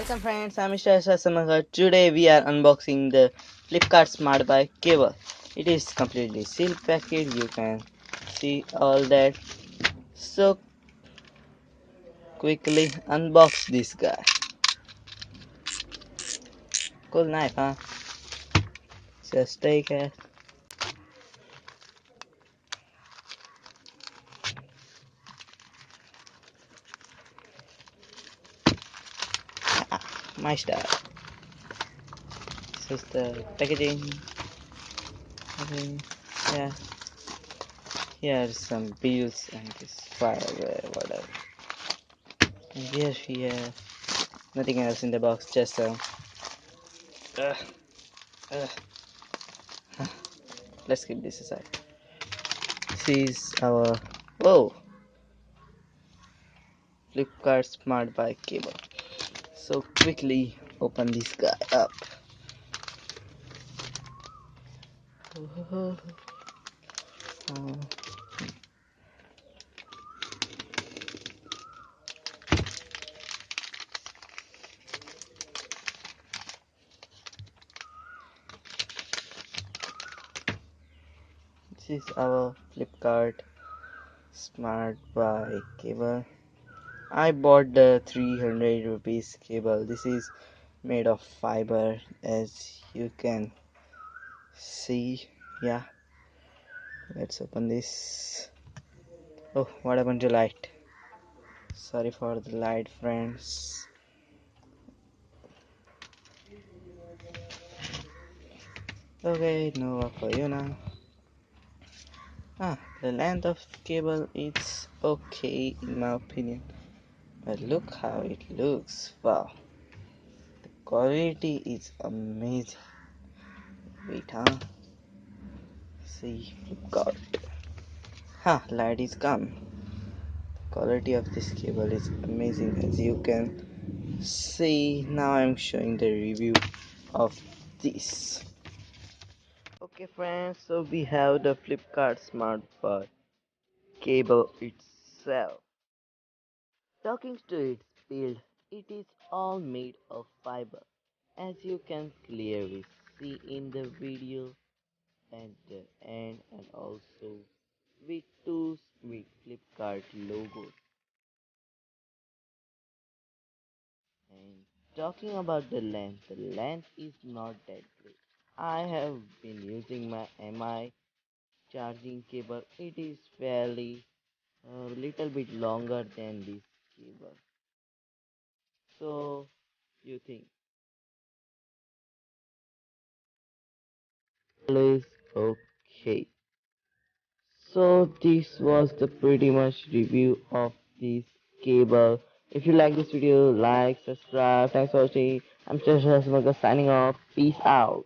Welcome friends, I'm Mr. Sasamaga. Today we are unboxing the Flipkart SmartBuy cable. It is completely sealed package, you can see all that. So quickly unbox this guy. Cool knife, huh? Just take it. My style. This is the packaging. Okay. Yeah. Here are some bills and this fireware, whatever. And here we have nothing else in the box, just uh, uh, let's keep this aside. This is our Flipkart SmartBuy cable. So quickly open this guy up. This is our Flipkart SmartBuy cable. I bought the 300 rupees cable. This is made of fiber, as you can see. Yeah, let's open this. Oh, what happened to light? Sorry for the light, friends. Okay, no work for you now. The length of the cable is okay in my opinion, but look how it looks. Wow, the quality is amazing. Wait, see, Flipkart. Light is come. The quality of this cable is amazing, as you can see. Now I'm showing the review of this. Okay friends, so we have the Flipkart SmartBuy cable itself. Talking to its build, it is all made of fiber, as you can clearly see in the video at the end, and also with two with Flipkart logos. And talking about the length is not that great. I have been using my MI charging cable. It is fairly a little bit longer than this cable. So you think is okay. So this was the pretty much review of this cable. If you like this video, like, subscribe. Thanks for watching. I'm Shashamaka signing off. Peace out.